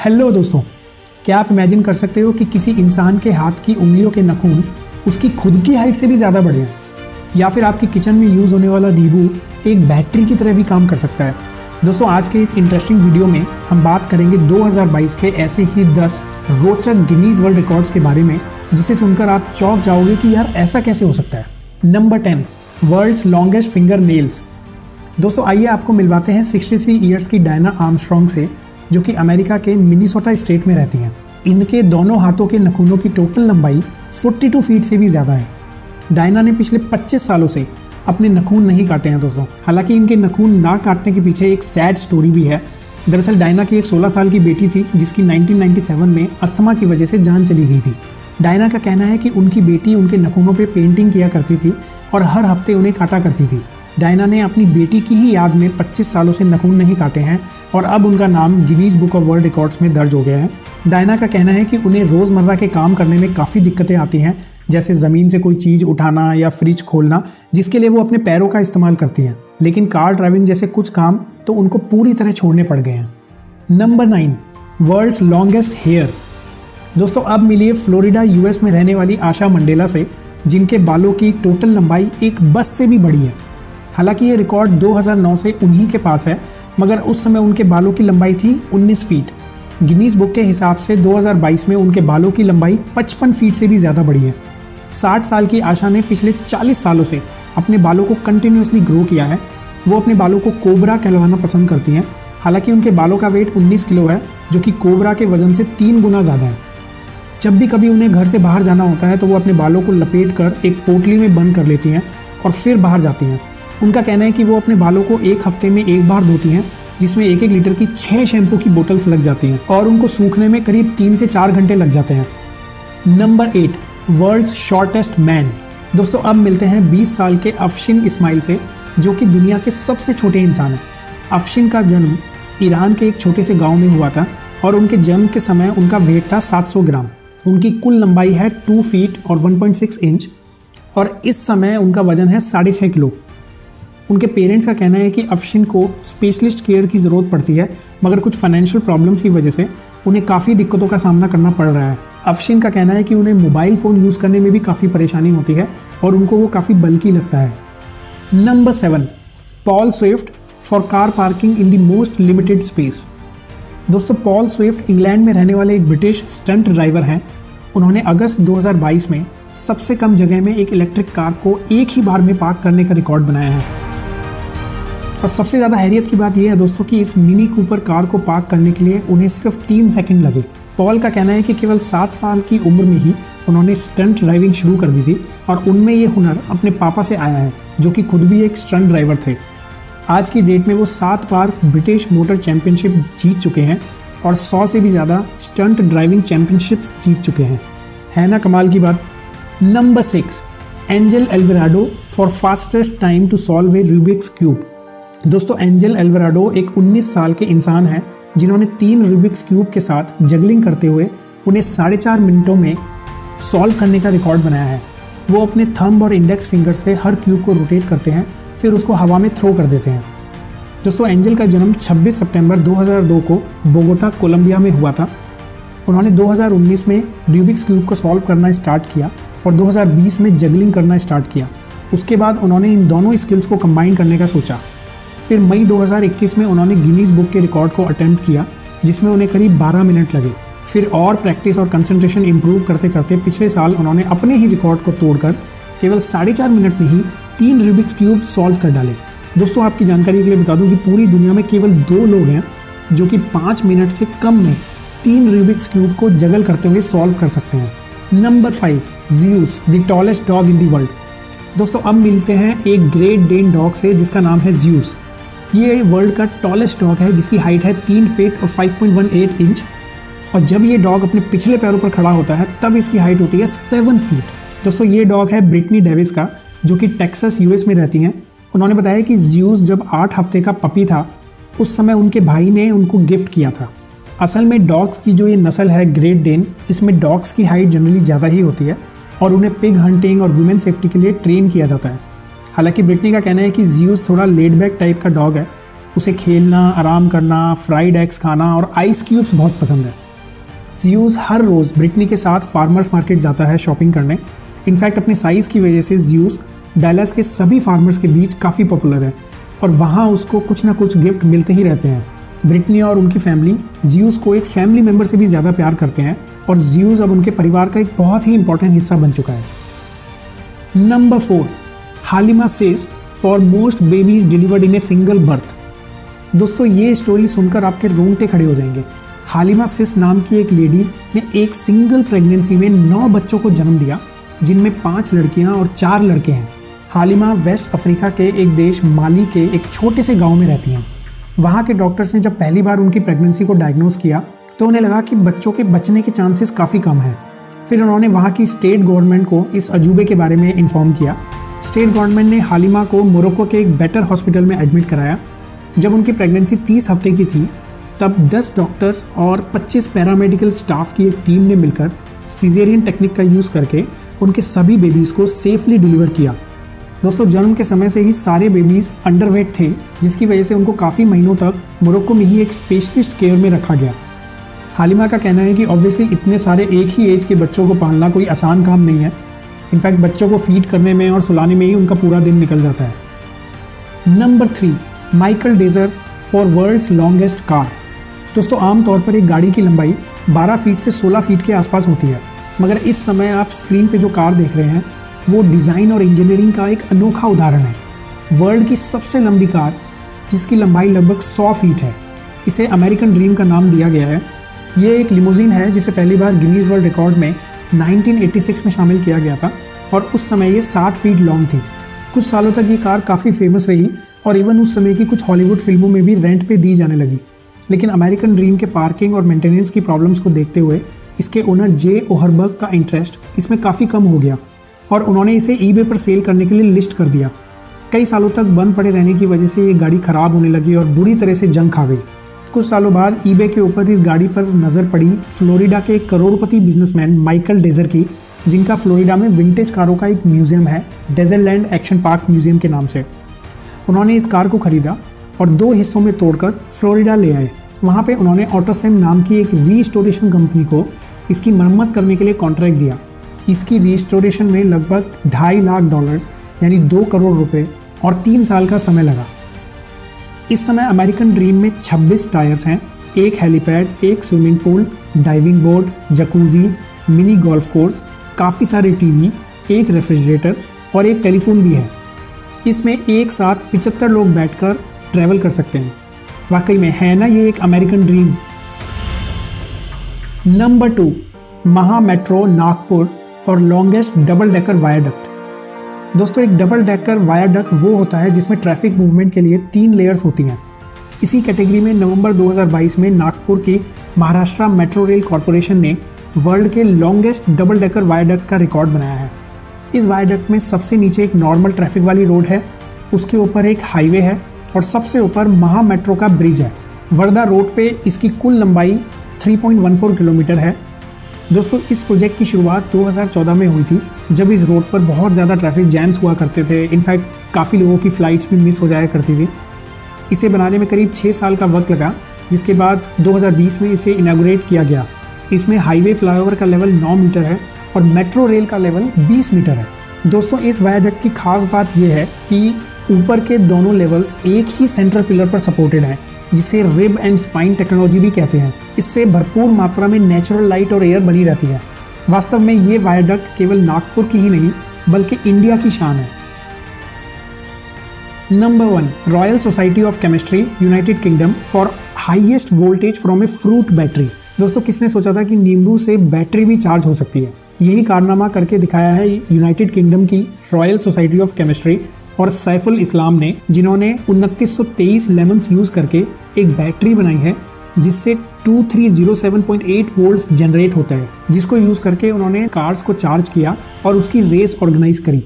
Hello दोस्तों, क्या आप इमेजिन कर सकते हो कि किसी इंसान के हाथ की उंगलियों के नाखून उसकी खुद की हाइट से भी ज़्यादा बड़े हैं, या फिर आपके किचन में यूज़ होने वाला नींबू एक बैटरी की तरह भी काम कर सकता है। दोस्तों, आज के इस इंटरेस्टिंग वीडियो में हम बात करेंगे 2022 के ऐसे ही 10 रोचक गिनीज वर्ल्ड रिकॉर्ड्स के बारे में, जिसे सुनकर आप चौंक जाओगे कि यार ऐसा कैसे हो सकता है। Number 10, world's longest fingernails. दोस्तों, आइए आपको मिलवाते हैं 63 ईयर्स की डायना आर्मस्ट्रॉन्ग से, जो कि अमेरिका के मिनीसोटा स्टेट में रहती हैं। इनके दोनों हाथों के नखूनों की टोटल लंबाई 42 फीट से भी ज़्यादा है। डायना ने पिछले 25 सालों से अपने नखून नहीं काटे हैं दोस्तों। हालांकि इनके नखून ना काटने के पीछे एक सैड स्टोरी भी है। दरअसल डायना की एक 16 साल की बेटी थी, जिसकी 1997 में अस्थमा की वजह से जान चली गई थी। डायना का कहना है कि उनकी बेटी उनके नखूनों पे पेंटिंग किया करती थी और हर हफ्ते उन्हें काटा करती थी। डायना ने अपनी बेटी की ही याद में 25 सालों से नखून नहीं काटे हैं और अब उनका नाम Guinness book of world records में दर्ज हो गया है। डायना का कहना है कि उन्हें रोज़मर्रा के काम करने में काफ़ी दिक्कतें आती हैं, जैसे ज़मीन से कोई चीज़ उठाना या फ्रिज खोलना, जिसके लिए वो अपने पैरों का इस्तेमाल करती हैं। लेकिन कार ड्राइविंग जैसे कुछ काम तो उनको पूरी तरह छोड़ने पड़ गए हैं। Number 9, world's longest hair. दोस्तों, अब मिलिए फ्लोरिडा यूएस में रहने वाली आशा मंडेला से, जिनके बालों की टोटल लंबाई एक बस से भी बड़ी है। हालांकि ये रिकॉर्ड 2009 से उन्हीं के पास है, मगर उस समय उनके बालों की लंबाई थी 19 फीट। गिनीज बुक के हिसाब से 2022 में उनके बालों की लंबाई 55 फीट से भी ज़्यादा बढ़ी है। 60 साल की आशा ने पिछले 40 सालों से अपने बालों को कंटिन्यूसली ग्रो किया है। वो अपने बालों को कोबरा कहलवाना पसंद करती हैं। हालांकि उनके बालों का वेट 19 किलो है, जो कि कोबरा के वजन से 3 गुना ज़्यादा है। जब भी कभी उन्हें घर से बाहर जाना होता है तो वो अपने बालों को लपेट कर एक पोटली में बंद कर लेती हैं और फिर बाहर जाती हैं। उनका कहना है कि वो अपने बालों को एक हफ्ते में एक बार धोती हैं, जिसमें 1-1 लीटर की 6 शैम्पू की बोतल्स लग जाती हैं और उनको सूखने में करीब 3 से 4 घंटे लग जाते हैं। Number 8, world's shortest man. दोस्तों, अब मिलते हैं 20 साल के अफशिन इस्माइल से, जो कि दुनिया के सबसे छोटे इंसान हैं। अफशिन का जन्म ईरान के एक छोटे से गाँव में हुआ था और उनके जन्म के समय उनका वेट था 700 ग्राम। उनकी कुल लंबाई है 2 फीट और 1.6 इंच और इस समय उनका वजन है 6.5 किलो। उनके पेरेंट्स का कहना है कि अफशिन को स्पेशलिस्ट केयर की ज़रूरत पड़ती है, मगर कुछ फाइनेंशियल प्रॉब्लम्स की वजह से उन्हें काफ़ी दिक्कतों का सामना करना पड़ रहा है। अफशिन का कहना है कि उन्हें मोबाइल फ़ोन यूज़ करने में भी काफ़ी परेशानी होती है और उनको वो काफ़ी बल्कि लगता है। Number 7, Paul Swift for car parking in the most limited space. दोस्तों, पॉल स्विफ्ट इंग्लैंड में रहने वाले एक ब्रिटिश स्टंट ड्राइवर हैं। उन्होंने अगस्त 2022 में सबसे कम जगह में एक इलेक्ट्रिक कार को एक ही बार में पार्क करने का रिकॉर्ड बनाया है। और सबसे ज़्यादा हैरियत की बात यह है दोस्तों कि इस मिनी कूपर कार को पार्क करने के लिए उन्हें सिर्फ 3 सेकंड लगे। पॉल का कहना है कि केवल 7 साल की उम्र में ही उन्होंने स्टंट ड्राइविंग शुरू कर दी थी और उनमें ये हुनर अपने पापा से आया है, जो कि खुद भी एक स्टंट ड्राइवर थे। आज की डेट में वो 7 बार ब्रिटिश मोटर चैंपियनशिप जीत चुके हैं और 100 से भी ज़्यादा स्टंट ड्राइविंग चैंपियनशिप्स जीत चुके हैं। है ना कमाल की बात। Number 6, Angel Alvarado for fastest time to solve a Rubik's cube. दोस्तों, एंजल एल्वराडो एक 19 साल के इंसान हैं, जिन्होंने 3 रूबिक्स क्यूब के साथ जगलिंग करते हुए उन्हें 4.5 मिनटों में सॉल्व करने का रिकॉर्ड बनाया है। वो अपने थंब और इंडेक्स फिंगर से हर क्यूब को रोटेट करते हैं, फिर उसको हवा में थ्रो कर देते हैं। दोस्तों, एंजल का जन्म 26 सितंबर 2002 को बोगोटा, कोलंबिया में हुआ था। उन्होंने 2019 में रूबिक्स क्यूब को सॉल्व करना स्टार्ट किया और 2020 में जगलिंग करना स्टार्ट किया। उसके बाद उन्होंने इन दोनों स्किल्स को कंबाइन करने का सोचा। फिर मई 2021 में उन्होंने गिनीज बुक के रिकॉर्ड को अटेम्प्ट किया, जिसमें उन्हें करीब 12 मिनट लगे। फिर और प्रैक्टिस और कंसंट्रेशन इंप्रूव करते करते पिछले साल उन्होंने अपने ही रिकॉर्ड को तोड़कर केवल 4.5 मिनट में ही 3 रूबिक्स क्यूब सॉल्व कर डाले। दोस्तों, आपकी जानकारी के लिए बता दूं कि पूरी दुनिया में केवल 2 लोग हैं जो कि 5 मिनट से कम में 3 रूबिक्स क्यूब को जगल करते हुए सॉल्व कर सकते हैं। Number 5, Zeus, the tallest dog in the world. दोस्तों, अब मिलते हैं एक ग्रेट डेन डॉग से, जिसका नाम है ज़्यूस। ये वर्ल्ड का टॉलेस्ट डॉग है, जिसकी हाइट है 3 फीट और 5.18 इंच। और जब ये डॉग अपने पिछले पैरों पर खड़ा होता है तब इसकी हाइट होती है 7 फीट। दोस्तों, ये डॉग है ब्रिटनी डेविस का, जो कि टेक्सास यूएस में रहती हैं। उन्होंने बताया कि ज़्यूस जब 8 हफ्ते का पपी था, उस समय उनके भाई ने उनको गिफ्ट किया था। असल में डॉग्स की जो ये नस्ल है ग्रेट डेन, इसमें डॉग्स की हाइट जनरली ज़्यादा ही होती है और उन्हें पिग हंटिंग और वुमेन सेफ्टी के लिए ट्रेन किया जाता है। हालांकि ब्रिटनी का कहना है कि ज़्यूस थोड़ा लेड बैक टाइप का डॉग है उसे खेलना, आराम करना, फ्राइड एग्स खाना और आइस क्यूब्स बहुत पसंद है। ज़्यूस हर रोज़ ब्रिटनी के साथ फार्मर्स मार्केट जाता है शॉपिंग करने। इनफैक्ट अपने साइज़ की वजह से ज़्यूस डैलस के सभी फार्मर्स के बीच काफ़ी पॉपुलर है और वहाँ उसको कुछ ना कुछ गिफ्ट मिलते ही रहते हैं। ब्रिटनी और उनकी फैमिली ज़्यूस को एक फैमिली मेम्बर से भी ज़्यादा प्यार करते हैं और ज़्यूस अब उनके परिवार का एक बहुत ही इंपॉर्टेंट हिस्सा बन चुका है। Number 4, Halima says for most babies delivered in a single birth. दोस्तों ये स्टोरी सुनकर आपके रोंगटे खड़े हो जाएंगे। हालिमा सिस नाम की एक लेडी ने एक सिंगल प्रेगनेंसी में 9 बच्चों को जन्म दिया, जिनमें 5 लड़कियां और 4 लड़के हैं। हालिमा वेस्ट अफ्रीका के एक देश माली के एक छोटे से गांव में रहती हैं। वहां के डॉक्टर्स ने जब पहली बार उनकी प्रेगनेंसी को डायग्नोस किया तो उन्हें लगा कि बच्चों के बचने के चांसेस काफ़ी कम हैं। फिर उन्होंने वहाँ की स्टेट गवर्नमेंट को इस अजूबे के बारे में इन्फॉर्म किया। स्टेट गवर्नमेंट ने हालिमा को मोरक्को के एक बेटर हॉस्पिटल में एडमिट कराया। जब उनकी प्रेगनेंसी 30 हफ्ते की थी तब 10 डॉक्टर्स और 25 पैरामेडिकल स्टाफ की एक टीम ने मिलकर सीजेरियन टेक्निक का यूज़ करके उनके सभी बेबीज़ को सेफली डिलीवर किया। दोस्तों जन्म के समय से ही सारे बेबीज़ अंडरवेट थे, जिसकी वजह से उनको काफ़ी महीनों तक मोरक्को में ही एक स्पेशलिस्ट केयर में रखा गया। हालिमा का कहना है कि ऑब्वियसली इतने सारे एक ही एज के बच्चों को पालना कोई आसान काम नहीं है। इनफैक्ट बच्चों को फीड करने में और सुलाने में ही उनका पूरा दिन निकल जाता है। Number 3, Michael Dezer for world's longest car. दोस्तों आमतौर पर एक गाड़ी की लंबाई 12 फीट से 16 फीट के आसपास होती है, मगर इस समय आप स्क्रीन पे जो कार देख रहे हैं वो डिज़ाइन और इंजीनियरिंग का एक अनोखा उदाहरण है। वर्ल्ड की सबसे लंबी कार, जिसकी लंबाई लगभग 100 फीट है, इसे अमेरिकन ड्रीम का नाम दिया गया है। ये एक लिमोजिन है जिसे पहली बार गिनीज वर्ल्ड रिकॉर्ड में 1986 में शामिल किया गया था और उस समय ये 60 फीट लॉन्ग थी। कुछ सालों तक ये कार काफ़ी फेमस रही और इवन उस समय की कुछ हॉलीवुड फिल्मों में भी रेंट पे दी जाने लगी। लेकिन अमेरिकन ड्रीम के पार्किंग और मेंटेनेंस की प्रॉब्लम्स को देखते हुए इसके ओनर जे ओहरबर्ग का इंटरेस्ट इसमें काफ़ी कम हो गया और उन्होंने इसे ईबे पर सेल करने के लिए लिस्ट कर दिया। कई सालों तक बंद पड़े रहने की वजह से ये गाड़ी ख़राब होने लगी और बुरी तरह से जंग खा गई। कुछ सालों बाद ईबे के ऊपर इस गाड़ी पर नज़र पड़ी फ्लोरिडा के एक करोड़पति बिजनेसमैन माइकल डेजर की, जिनका फ्लोरिडा में विंटेज कारों का एक म्यूज़ियम है, डेजर्टलैंड एक्शन पार्क म्यूज़ियम के नाम से। उन्होंने इस कार को खरीदा और 2 हिस्सों में तोड़कर फ्लोरिडा ले आए। वहाँ पे उन्होंने ऑटोसेम नाम की एक रीस्टोरेशन कंपनी को इसकी मरम्मत करने के लिए कॉन्ट्रैक्ट दिया। इसकी रीस्टोरेशन में लगभग $2.5 लाख यानी 2 करोड़ रुपए और 3 साल का समय लगा। इस समय अमेरिकन ड्रीम में 26 टायर्स हैं, एक हेलीपैड, एक swimming pool, diving board, jacuzzi, mini golf course, काफ़ी सारे टीवी, एक रेफ्रिजरेटर और एक टेलीफोन भी है। इसमें एक साथ 75 लोग बैठकर ट्रैवल कर सकते हैं। वाकई में है ना ये एक अमेरिकन ड्रीम। नंबर 2, महा metro Nagpur for longest double decker viaduct. दोस्तों एक डबल डेकर वायाडक्ट वो होता है जिसमें ट्रैफिक मूवमेंट के लिए 3 लेयर्स होती हैं। इसी कैटेगरी में नवंबर 2022 में नागपुर की महाराष्ट्र मेट्रो रेल कॉरपोरेशन ने वर्ल्ड के लॉन्गेस्ट डबल डेकर वायाडक्ट का रिकॉर्ड बनाया है। इस वायाडक्ट में सबसे नीचे एक नॉर्मल ट्रैफिक वाली रोड है, उसके ऊपर एक हाईवे है और सबसे ऊपर महा मेट्रो का ब्रिज है। वर्धा रोड पे इसकी कुल लंबाई 3.14 किलोमीटर है। दोस्तों इस प्रोजेक्ट की शुरुआत 2014 में हुई थी, जब इस रोड पर बहुत ज़्यादा ट्रैफिक जैम्स हुआ करते थे। इनफैक्ट काफ़ी लोगों की फ़्लाइट्स भी मिस हो जाया करती थी। इसे बनाने में करीब 6 साल का वक्त लगा, जिसके बाद 2020 में इसे इनॉग्रेट किया गया। इसमें हाईवे फ्लाईओवर का लेवल 9 मीटर है और मेट्रो रेल का लेवल 20 मीटर है। दोस्तों इस वायाडक्ट की खास बात यह है कि ऊपर के दोनों लेवल्स एक ही सेंट्रल पिलर पर सपोर्टेड हैं, जिसे रिब एंड स्पाइन टेक्नोलॉजी भी कहते हैं। इससे भरपूर मात्रा में नेचुरल लाइट और एयर बनी रहती है। वास्तव में ये वायाडक्ट केवल नागपुर की ही नहीं बल्कि इंडिया की शान है। Number 1, royal society of chemistry United kingdom for highest voltage from a fruit battery. दोस्तों किसने सोचा था कि नींबू से बैटरी भी चार्ज हो सकती है। यही कारनामा करके दिखाया है यूनाइटेड किंगडम की रॉयल सोसाइटी ऑफ केमिस्ट्री और सैफुल इस्लाम ने, जिन्होंने 2923 लेमन्स यूज़ करके एक बैटरी बनाई है जिससे 2307.8 वोल्ट्स जनरेट होता है, जिसको यूज़ करके उन्होंने कार्स को चार्ज किया और उसकी रेस ऑर्गेनाइज करी।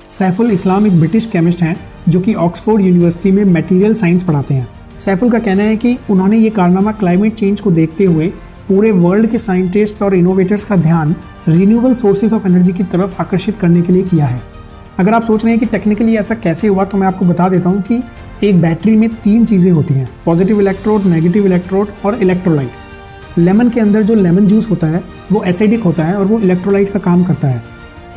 सैफुल इस्लाम एक ब्रिटिश केमिस्ट हैं जो कि ऑक्सफोर्ड यूनिवर्सिटी में मटेरियल साइंस पढ़ाते हैं। सैफुल का कहना है कि उन्होंने ये कारनामा क्लाइमेट चेंज को देखते हुए पूरे वर्ल्ड के साइंटिस्ट और इनोवेटर्स का ध्यान रिन्यूएबल सोर्सेज ऑफ एनर्जी की तरफ आकर्षित करने के लिए किया है। अगर आप सोच रहे हैं कि टेक्निकली ऐसा कैसे हुआ, तो मैं आपको बता देता हूँ कि एक बैटरी में 3 चीज़ें होती हैं, पॉजिटिव इलेक्ट्रोड, नेगेटिव इलेक्ट्रोड और इलेक्ट्रोलाइट। लेमन के अंदर जो लेमन जूस होता है वो एसिडिक होता है और वो इलेक्ट्रोलाइट का काम करता है।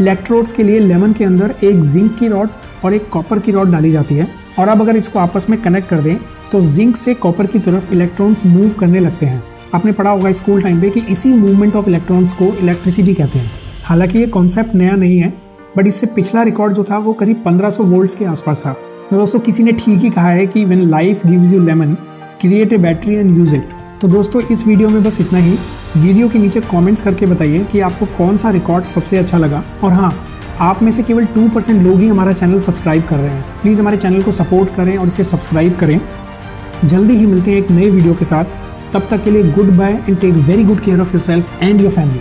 इलेक्ट्रोड्स के लिए लेमन के अंदर एक जिंक की रॉड और एक कॉपर की रॉड डाली जाती है, और अब अगर इसको आपस में कनेक्ट कर दें तो जिंक से कॉपर की तरफ इलेक्ट्रॉन्स मूव करने लगते हैं। आपने पढ़ा होगा स्कूल टाइम पे कि इसी मूवमेंट ऑफ इलेक्ट्रॉन्स को इलेक्ट्रिसिटी कहते हैं। हालांकि ये कॉन्सेप्ट नया नहीं है, बट इससे पिछला रिकॉर्ड जो था वो करीब 1500 वोल्ट्स के आसपास था। तो दोस्तों किसी ने ठीक ही कहा है कि when life gives you lemon, create a battery and use it. तो दोस्तों इस वीडियो में बस इतना ही। वीडियो के नीचे कमेंट्स करके बताइए कि आपको कौन सा रिकॉर्ड सबसे अच्छा लगा। और हाँ, आप में से केवल 2% लोग ही हमारा चैनल सब्सक्राइब कर रहे हैं। प्लीज़ हमारे चैनल को सपोर्ट करें और इसे सब्सक्राइब करें। जल्दी ही मिलते हैं एक नए वीडियो के साथ। तब तक के लिए goodbye and take very good care of yourself and your family.